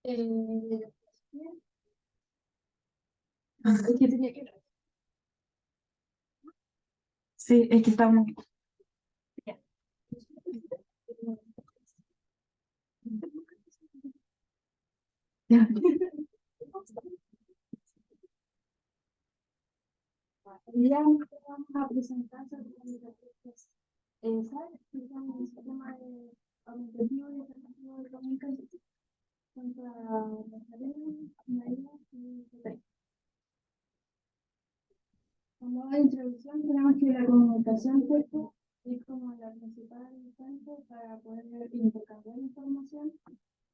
Eh, es que tenía que... Sí, es que estamos... Ya. Ya. Ya vamos a presentar sobre comunicaciones. ¿Sabes? Explicamos el sistema de auditivo y alternativo de comunicación contra las tareas, María y Pepe. Como introducción, tenemos que la comunicación texto es como la principal fuente para poder intercambiar información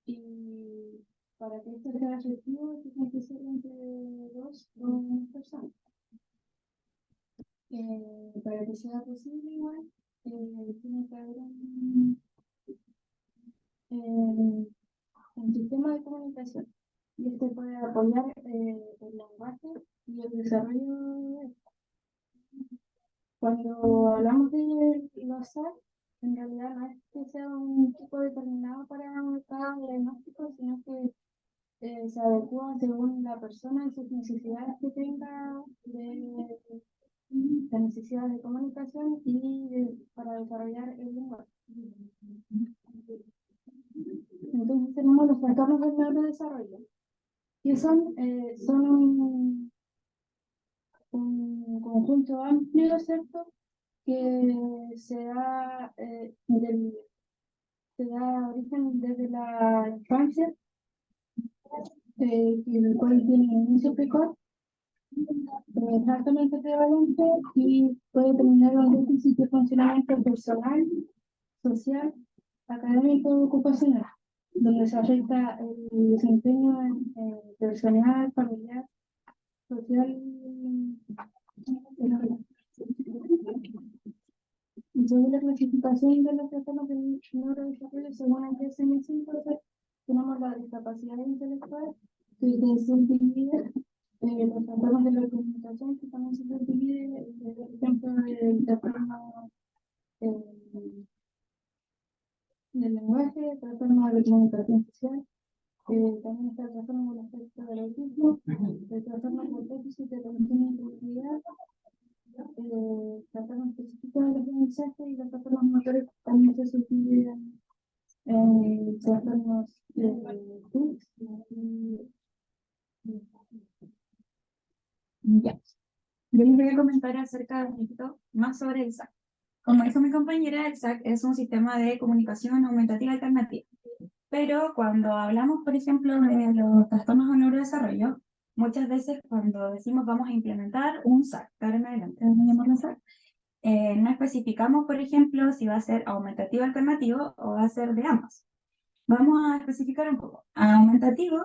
y para que esto sea efectivo tiene que ser entre dos personas. Para que sea posible igual, tiene que haber eh, un sistema de comunicación y este puede apoyar el lenguaje y el desarrollo de esto. Cuando hablamos de los SAT, en realidad no es que sea un tipo determinado para cada diagnóstico, sino que se adecua según la persona y sus necesidades que tenga, de las necesidades de comunicación y para desarrollar el lenguaje. Entonces tenemos los trastornos del neurodesarrollo, que son un conjunto amplio, ¿cierto? Que se da origen desde la infancia, el cual tiene inicio precoz, es altamente prevalente y puede terminar un déficit de funcionamiento personal, social, académico y ocupacional, donde se afecta el desempeño personal, familiar, social y según la clasificación de los trastornos del neurodesarrollo, según el DSM-5, tenemos la discapacidad intelectual, que se subdivide, los trastornos de la comunicación, que también se subdivide, por ejemplo, el trastorno eh, del lenguaje, el trastorno de la comunicación social, también está el trastorno del aspecto del autismo, el trastorno del déficit de atención y creatividad, trastornos específicos del aprendizaje y los trastornos motores también se subdividen en trastornos TIC ya. Yo les voy a comentar acerca de un poquito más sobre el SAC. Como dijo mi compañera, el SAC es un sistema de comunicación aumentativa alternativa. Pero cuando hablamos, por ejemplo, de los trastornos del neurodesarrollo, muchas veces cuando decimos vamos a implementar un SAC, ahora en adelante, vamos a llamarlo SAC, no especificamos, por ejemplo, si va a ser aumentativo alternativo o va a ser de ambas. Vamos a especificar un poco. Aumentativo,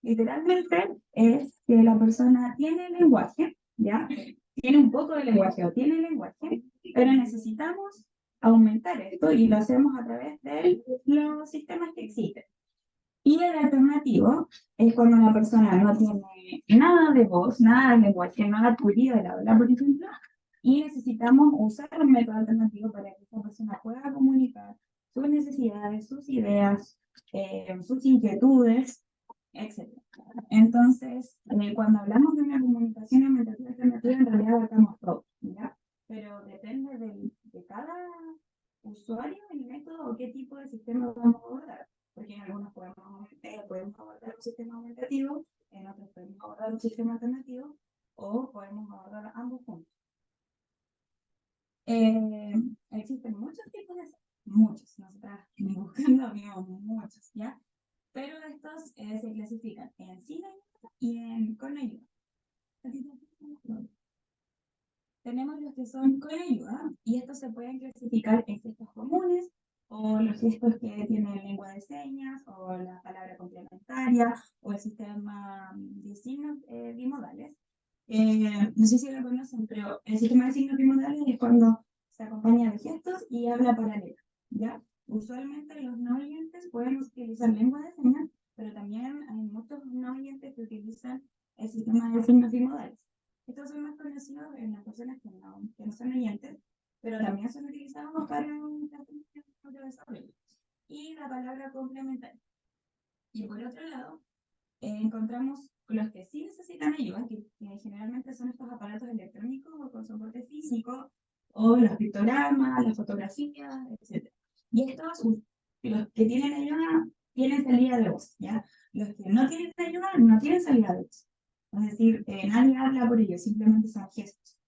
literalmente, es que la persona tiene lenguaje, ¿ya? Tiene un poco de lenguaje o tiene lenguaje, pero necesitamos aumentar esto y lo hacemos a través de los sistemas que existen. Y el alternativo es cuando una persona no tiene nada de voz, nada de lenguaje, nada adquirido del habla, por ejemplo, y necesitamos usar un método alternativo para que esta persona pueda comunicar sus necesidades, sus ideas, sus inquietudes, etc. Entonces, cuando hablamos de una comunicación aumentativa alternativa, en realidad abarcamos todo, ¿ya? Pero depende de cada usuario, el método o qué tipo de sistema vamos a abordar. Porque en algunos podemos abordar un sistema aumentativo, en otros podemos abordar un sistema alternativo, o podemos abordar ambos juntos. Existen muchos tipos de muchos, nosotras buscando vimos muchos, ¿ya? Pero estos se clasifican en sin ayuda y con ayuda. Tenemos los que son con ayuda y estos se pueden clasificar en gestos comunes o los gestos que tienen lengua de señas o la palabra complementaria o el sistema de signos bimodales. No sé si lo conocen, pero el sistema de signos bimodales es cuando se acompaña de gestos y habla paralela, ¿ya? Usualmente los no oyentes pueden utilizar lengua de señas, pero también hay muchos no oyentes que utilizan el sistema de signos bimodales. Estos son más conocidos en las personas que no son oyentes, pero también son utilizados para un desarrollo. Y la palabra complementaria. Y por otro lado, encontramos los que sí necesitan ayuda, que generalmente son estos aparatos electrónicos o con soporte físico, o los pictogramas, las fotografías, etc. Y estos, los que tienen ayuda, tienen salida de voz, ¿ya? Los que no tienen ayuda, no tienen salida de voz. Es decir, nadie habla por ellos, simplemente son gestos.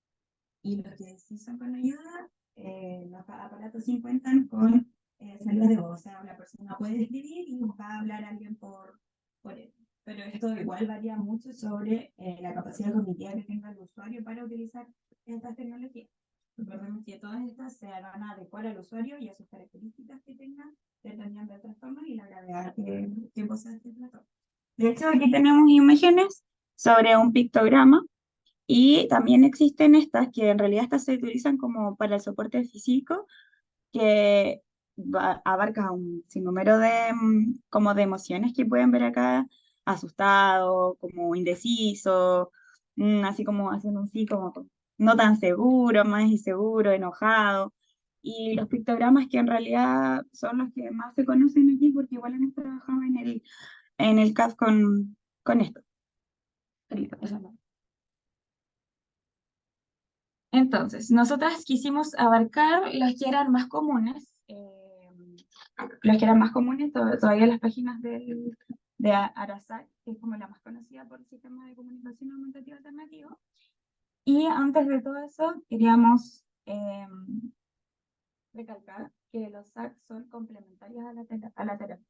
Y los que sí son con ayuda, los aparatos sí cuentan con salida de voz. O sea, la persona puede escribir y va a hablar alguien por él. Pero esto igual varía mucho sobre la capacidad cognitiva que tenga el usuario para utilizar estas tecnologías. Recordemos que todas estas se van a adecuar al usuario y a sus características que tengan, dependiendo del trastorno y la gravedad que posee este trastorno. De hecho, aquí tenemos imágenes sobre un pictograma y también existen estas que en realidad estas se utilizan como para el soporte físico, que abarca un sinnúmero de, como de emociones que pueden ver acá, asustado, como indeciso, así como haciendo un sí, como no tan seguro, más inseguro, enojado. Y los pictogramas que en realidad son los que más se conocen aquí, porque igual hemos trabajado en el CAF con esto. Eso no. Entonces, nosotras quisimos abarcar los que eran más comunes, todavía las páginas de Arasac, que es como la más conocida por el sistema de comunicación aumentativa alternativo. Y antes de todo eso, queríamos recalcar que los SAC son complementarios a la terapia,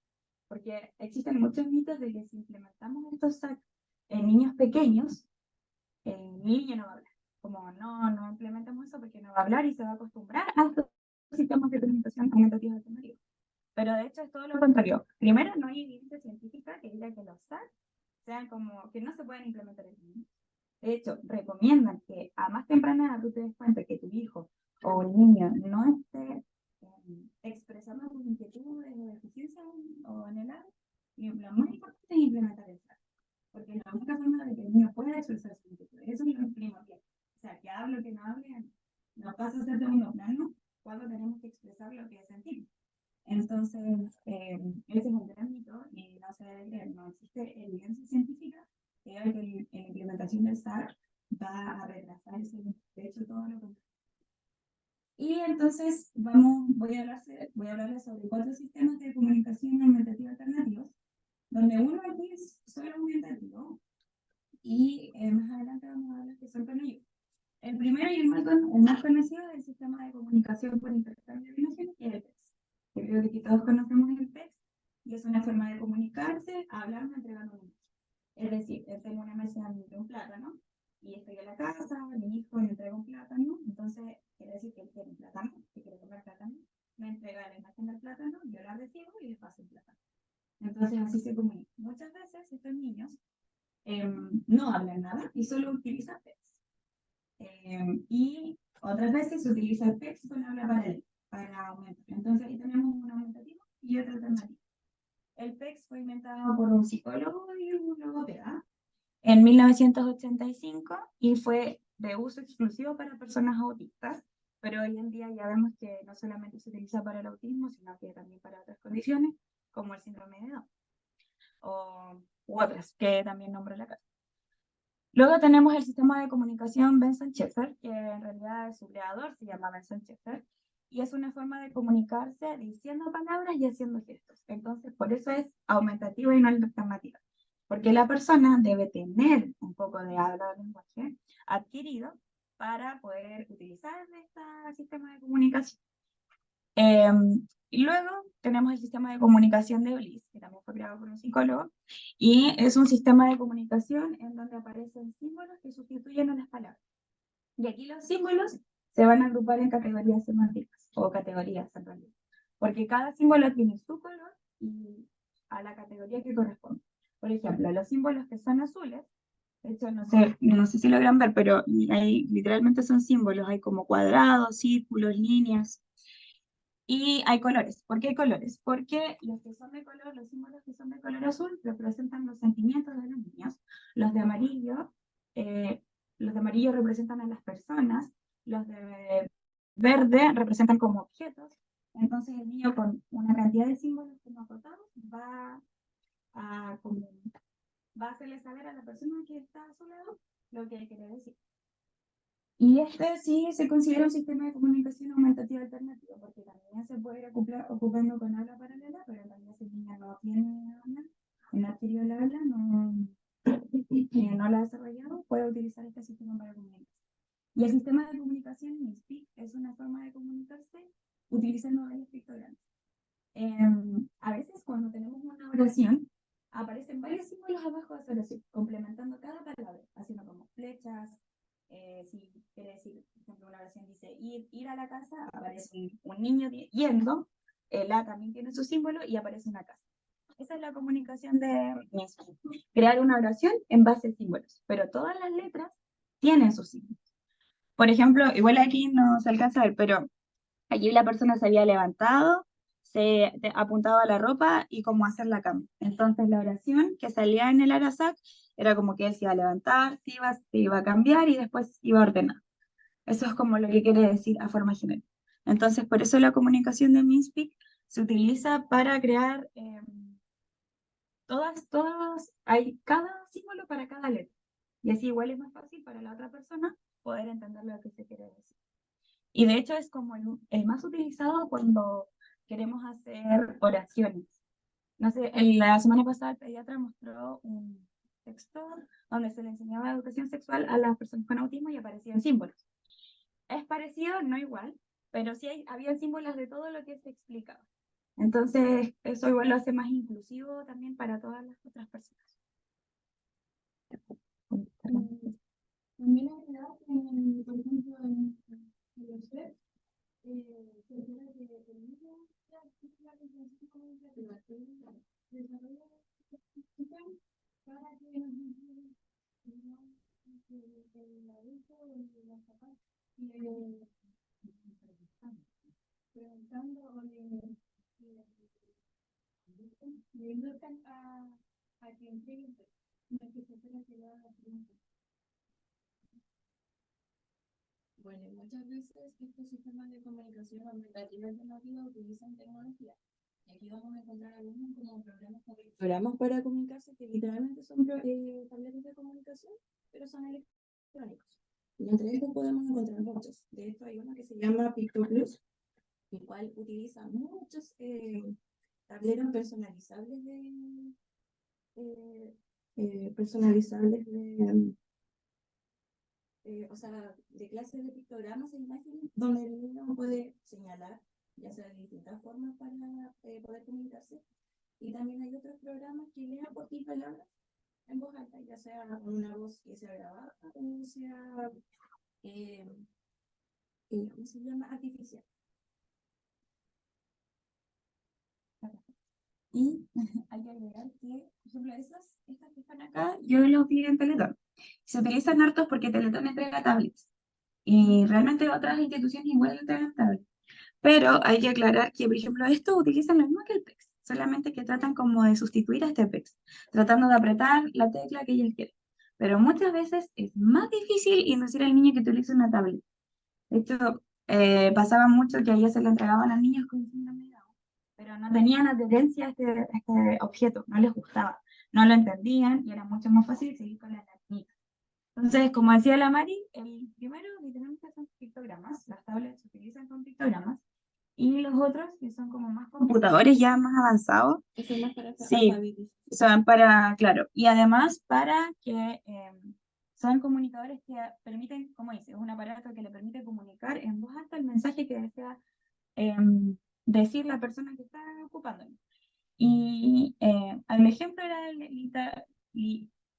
porque existen muchos mitos de que si implementamos estos SAC en niños pequeños, el niño no va a hablar. Como no implementemos eso porque no va a hablar y se va a acostumbrar a estos sistemas de comunicación aumentativos alternativos. Pero de hecho es todo lo contrario. Primero, no hay evidencia científica que diga que los SAC sean como que no se pueden implementar en niños. De hecho, recomiendan que a más temprana edad tú te des cuenta que tu hijo o el niño no esté expresando sus inquietudes o deficiencias o anheladas, y lo más importante es implementar el SAC. Porque es la única forma de que el niño pueda expresar sus inquietudes. Eso es lo primordial. O sea, que hable o que no hable, no pasa a ser segundo plano cuando tenemos que expresar lo que sentimos. Entonces, ese es un gran mito y no se debe creer, no existe evidencia científica que diga que la implementación del SAR va a retrasar ese mito. De hecho, todo lo contrario. Y entonces voy a hablarles sobre 4 sistemas de comunicación aumentativa alternativos, donde uno aquí es solo aumentativo y más adelante vamos a hablar que son con ellos. El primero y el más conocido es el sistema de comunicación por intercambio de imágenes, que es el PEX. Yo creo que aquí todos conocemos el PEX y es una forma de comunicarse hablando entregando un imagen. Es decir, tengo una mesa de un plátano y estoy en la casa, mi hijo me entrega un plátano, entonces quiere decir que él quiere un plátano, que quiere comer plátano, me entrega la imagen del plátano, yo la recibo y le paso el plátano. Entonces así se comunica. Muchas veces estos niños no hablan nada y solo utilizan PEX. Y otras veces se utiliza el PEX con habla para aumentar. Entonces ahí tenemos un aumentativo y otro alternativo. El PEX fue inventado por un psicólogo y un logopeda en 1985 y fue de uso exclusivo para personas autistas, pero hoy en día ya vemos que no solamente se utiliza para el autismo, sino que también para otras condiciones, como el síndrome de Down, u otras que también nombró la casa. Luego tenemos el sistema de comunicación Benson-Schaeffer, que en realidad su creador se llama Benson-Schaeffer, y es una forma de comunicarse diciendo palabras y haciendo gestos. Entonces, por eso es aumentativa y no alternativa, porque la persona debe tener un poco de habla o lenguaje adquirido para poder utilizar este sistema de comunicación. Y luego tenemos el sistema de comunicación de Bliss, que también fue creado por un psicólogo, y es un sistema de comunicación en donde aparecen símbolos que sustituyen a las palabras. Y aquí los símbolos se van a agrupar en categorías semánticas, o categorías en realidad, porque cada símbolo tiene su color y a la categoría que corresponde. Por ejemplo, los símbolos que son azules, de hecho no sé si logran ver, pero ahí literalmente son símbolos, hay como cuadrados, círculos, líneas. Y hay colores. ¿Por qué hay colores? Porque los que son de color, los símbolos que son de color azul representan los sentimientos de los niños. Los de amarillo, representan a las personas. Los de verde representan como objetos. Entonces el niño con una cantidad de símbolos como acotados va a como va a hacerle saber a la persona que está a su lado lo que él quiere decir. Y este sí se considera un sistema de comunicación aumentativa alternativo, porque también se puede ir ocupando con habla paralela, pero en realidad si el niño no tiene habla, no adquirió el habla, no la ha desarrollado, puede utilizar este sistema para comunicarse. Y el sistema de comunicación MISPIC es una forma de comunicarse utilizando varios pictogramas. A veces cuando tenemos una oración, aparecen varios símbolos abajo de esa oración, complementando cada palabra, haciendo como flechas. Si quiere decir, por ejemplo, una oración dice ir a la casa, aparece un niño yendo, el A también tiene su símbolo y aparece una casa. Esa es la comunicación de MISPIC. Crear una oración en base a símbolos, pero todas las letras tienen sus símbolos. Por ejemplo, igual aquí no se alcanza a ver, pero allí la persona se había levantado, apuntaba a la ropa y cómo hacer la cama. Entonces la oración que salía en el Arasac era como que él se iba a levantar, se iba a cambiar y después iba a ordenar. Eso es como lo que quiere decir a forma general. Entonces por eso la comunicación de Minspic se utiliza para crear hay cada símbolo para cada letra. Y así igual es más fácil para la otra persona poder entender lo que se quiere decir. Y de hecho es como el más utilizado cuando queremos hacer oraciones. No sé, la semana pasada el pediatra mostró un texto donde se le enseñaba educación sexual a las personas con autismo y aparecían símbolos. Es parecido, no igual, pero sí había símbolos de todo lo que se explicaba. Entonces, eso igual lo hace más inclusivo también para todas las otras personas. También la verdad, por ejemplo, en los web, se espera que el niño ya la comprensión comunicativa desarrolle para que los niños el adulto o los papás preguntando o le induzcan a que entreguen, no que se espera que lo haga preguntas. Bueno, muchas veces estos sistemas de comunicación aumentativa alternativa utilizan tecnología. Y aquí vamos a encontrar algunos como programas para comunicarse que literalmente son tableros de comunicación, pero son electrónicos. Y entre estos podemos encontrar muchos. De hecho, hay uno que se llama PictoPlus, el cual utiliza muchos tableros personalizables o sea, de clases de pictogramas e imágenes, donde el niño puede señalar, ya sea de distintas formas para poder comunicarse. Y también hay otros programas que lean por ti palabras en voz alta, ya sea con una voz que sea grabada o sea, ¿cómo se llama? Artificial. Y hay que agregar que, por ejemplo, estas que están acá, yo los vi en Teletón. Se utilizan hartos porque Teletón entrega tablets. Y realmente otras instituciones igual entregan tablets. Pero hay que aclarar que, por ejemplo, estos utilizan lo mismo que el PEX, solamente que tratan como de sustituir a este PEX, tratando de apretar la tecla que ellos quieren. Pero muchas veces es más difícil inducir al niño que utilice una tablet. De hecho, pasaba mucho que a ellos se le entregaban a niños con síndrome de Down, pero no tenían adherencia a este objeto, no les gustaba, no lo entendían y era mucho más fácil seguir con la niña. Entonces, como decía la Mari, el primero literalmente son pictogramas, las tablets se utilizan con pictogramas, y los otros, que son como más computadores ya más avanzados, Eso más para sí, son para, claro, y además para que son comunicadores que permiten, como dice, es un aparato que le permite comunicar en voz alta el mensaje que desea decir la persona que está ocupándolo. Y el ejemplo era el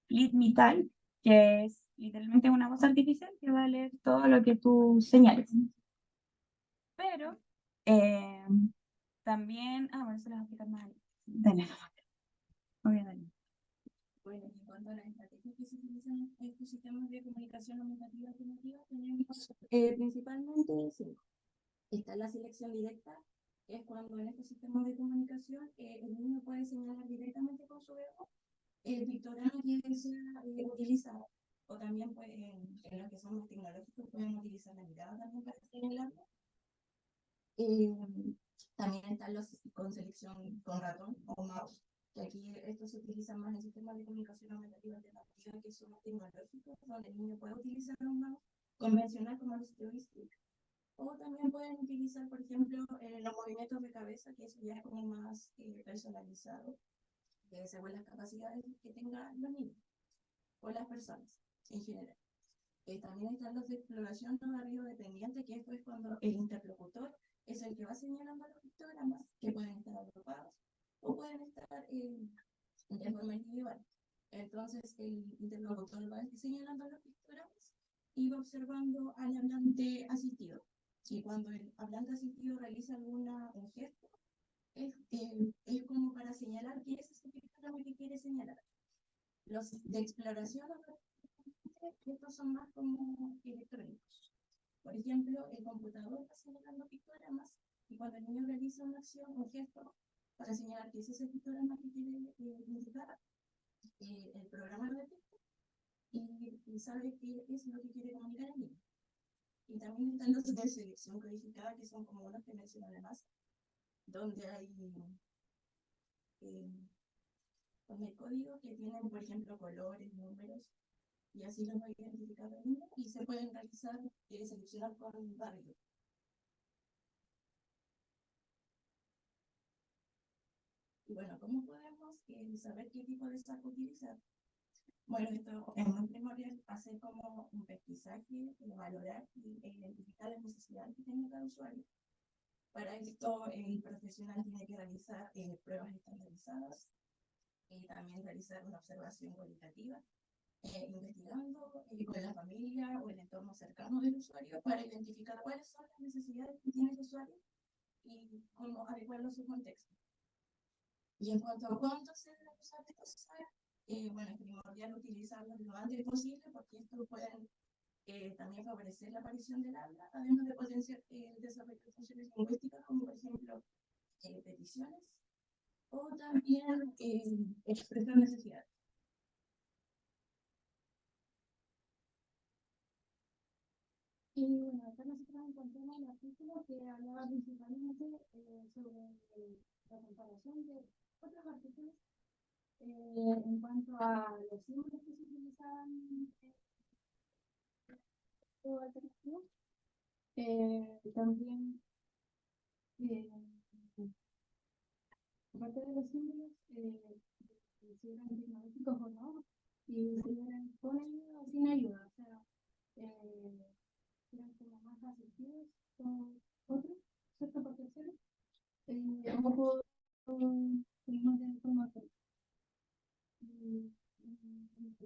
Litmital, que es literalmente una voz artificial que va a leer todo lo que tú señales. Pero también, bueno, eso lo voy a explicar más adelante. Dale, dale. Bueno, en cuanto a las estrategias que se utilizan en estos sistemas de comunicación aumentativa alternativa, tenemos principalmente 5. Está la selección directa, que es cuando en estos sistemas de comunicación el niño puede señalar directamente con su dedo el pictograma que desea utilizar. O también en los que son más tecnológicos pueden utilizar la mirada también para señalarlo. También están los con selección con ratón o mouse, que aquí esto se utiliza más en sistemas de comunicación aumentativa alternativa que son tecnológicos, donde el niño puede utilizar un mouse convencional como los joystick. O también pueden utilizar, por ejemplo, los movimientos de cabeza, que eso ya es como más personalizado, según las capacidades que tengan los niños o las personas en general. También están los de exploración no barrio dependiente, que esto es cuando el interlocutor es el que va señalando los pictogramas, que pueden estar agrupados o pueden estar de forma individual. Entonces el interlocutor va señalando los pictogramas y va observando al hablante asistido. Y cuando el hablante asistido realiza un gesto, es como para señalar qué es ese pictograma que quiere señalar. Los de exploración, estos son más como electrónicos. Por ejemplo, el computador va señalando pictogramas y cuando el niño realiza una acción, un gesto, para señalar qué es ese pictograma que quiere indicar, el programa lo detecta y sabe qué es lo que quiere comunicar el niño. Y también están los de selección codificada, que son como unos que mencioné además, donde hay códigos que tienen, por ejemplo, colores, números, y así los va a identificar el niño y se pueden realizar, seleccionar con barrio. Y bueno, ¿cómo podemos saber qué tipo de saco utilizar? Bueno, esto es muy primordial, hacer como un pesquisaje, valorar e identificar las necesidades que tiene cada usuario. Para esto, el profesional tiene que realizar pruebas estandarizadas, también realizar una observación cualitativa, investigando con la familia o el entorno cercano del usuario para identificar cuáles son las necesidades que tiene el usuario y cómo adecuarlo a su contexto. Y en cuanto a cuánto se debe usar estos usuarios, bueno, es primordial utilizarlos lo antes posible porque esto puede también favorecer la aparición del habla, además de potenciar el desarrollo de funciones lingüísticas como por ejemplo peticiones o también expresar necesidades. Y bueno, acá nosotros encontramos el artículo que hablaba principalmente sobre la comparación de otros artículos en cuanto a los símbolos que se utilizaban en alternativo. También, aparte de los símbolos, si eran tecnológicos o no, y si eran con ayuda o sin ayuda, o sea, eran como más asistidos con otros, ¿cierto? Por terceros, o por más de información. Y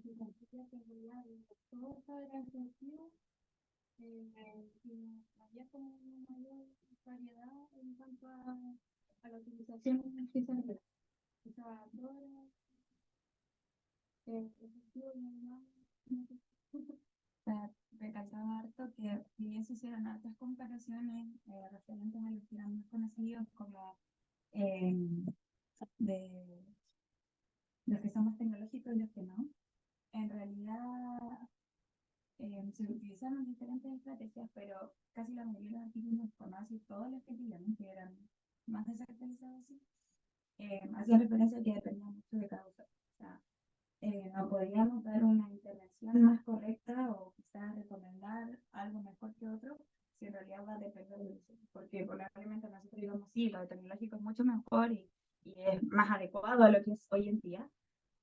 se confía que en realidad todo esto era efectivo y había como una mayor variedad en cuanto a la utilización que se hacía. O sea, todo era efectivo y normal. Recalcaba harto que si bien se hicieron hartas comparaciones referentes a los que eran más conocidos como de los que son más tecnológicos y los que no, en realidad se utilizaron diferentes estrategias, pero casi la mayoría de los artículos, por no decir todos los que pidieron, que eran más desactualizados, hacían referencia a que dependía mucho de cada usuario. O sea, no podíamos dar una intervención más correcta o quizás recomendar algo mejor que otro, si en realidad va a depender del usuario. Porque probablemente nosotros digamos, sí, lo tecnológico es mucho mejor y es más adecuado a lo que es hoy en día,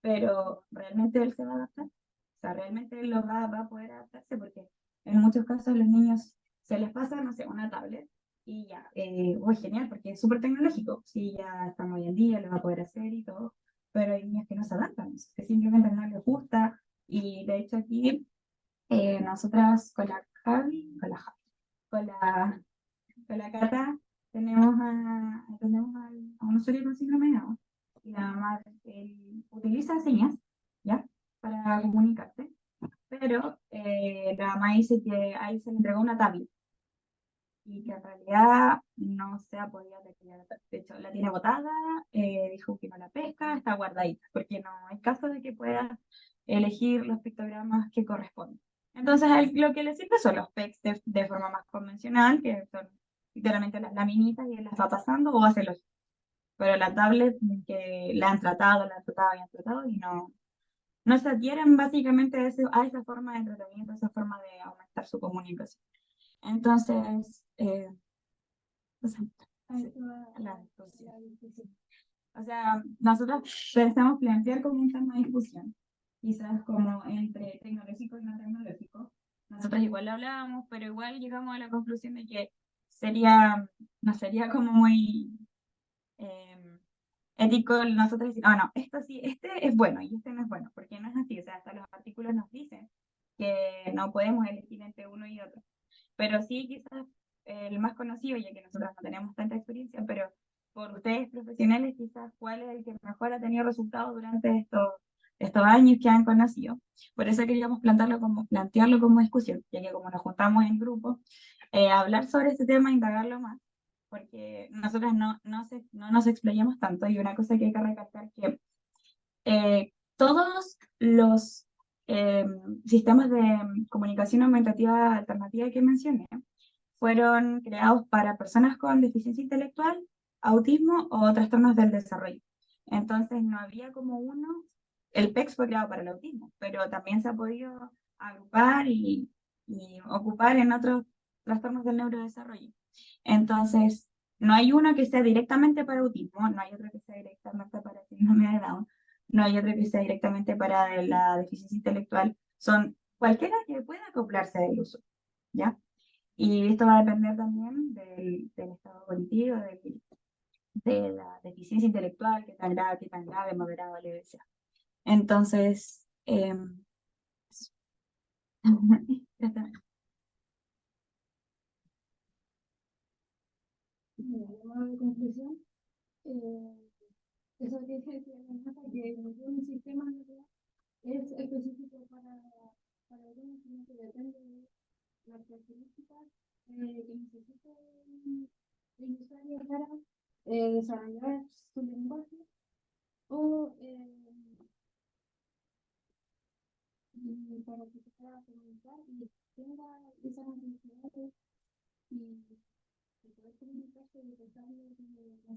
pero realmente él se va a adaptar. O sea, realmente él va a poder adaptarse porque en muchos casos los niños se les pasa, no sé, una tablet y ya, genial, porque es súper tecnológico, sí, ya estamos hoy en día, lo va a poder hacer y todo, pero hay niños que no se adaptan, que simplemente no les gusta, y de hecho aquí nosotras con la Javi, con la Cata, a un usuario con síndrome de Down, y la mamá utiliza señas, ¿ya? Para comunicarte, pero la mamá dice que ahí se le entregó una tablet, y que en realidad no se ha podido retirar. De hecho, la tiene botada, dijo que no la pesca, está guardadita, porque no hay caso de que pueda elegir los pictogramas que corresponden. Entonces, lo que le sirve son los PECs de forma más convencional, que son literalmente las laminitas y él las va pasando o hace lógica. pero la tablet que la han tratado y han tratado y no se adhieren básicamente a esa forma de tratamiento, a esa forma de aumentar su comunicación. Entonces, o sea, sí, la discusión. O sea, nosotros pensamos plantear como un tema de discusión, quizás como entre tecnológico y no tecnológico. Nosotros igual lo hablábamos, pero igual llegamos a la conclusión de que no sería como muy ético nosotros decir, no, esto sí, este es bueno y este no es bueno, porque no es así. O sea, hasta los artículos nos dicen que no podemos elegir entre uno y otro. Pero sí, quizás el más conocido, ya que nosotros no tenemos tanta experiencia, pero por ustedes profesionales, quizás cuál es el que mejor ha tenido resultados durante estos años que han conocido. Por eso queríamos plantearlo como discusión, ya que como nos juntamos en grupo, hablar sobre este tema, indagarlo más, porque nosotros no nos explayamos tanto. Y una cosa que hay que recalcar que todos los eh, sistemas de comunicación aumentativa alternativa que mencioné fueron creados para personas con deficiencia intelectual, autismo o trastornos del desarrollo. Entonces no había como uno, el PEX fue creado para el autismo, pero también se ha podido agrupar y ocupar en otros trastornos del neurodesarrollo. Entonces, no hay uno que sea directamente para autismo, no hay otro que sea directamente para síndrome de Down, no hay otro que sea directamente para la deficiencia intelectual, son cualquiera que pueda acoplarse del uso, ¿ya? Y esto va a depender también del estado cognitivo, de la deficiencia intelectual, qué tan grave, moderado, leve sea. Entonces, ya está. Bueno, de conclusión, eh, eso que decía la que ningún sistema nuclear es específico para algunos, sino que depende de las características que necesita el usuario para desarrollar su lenguaje o para que se pueda comunicar y tenga esas necesidades y poder comunicarse y pensar en la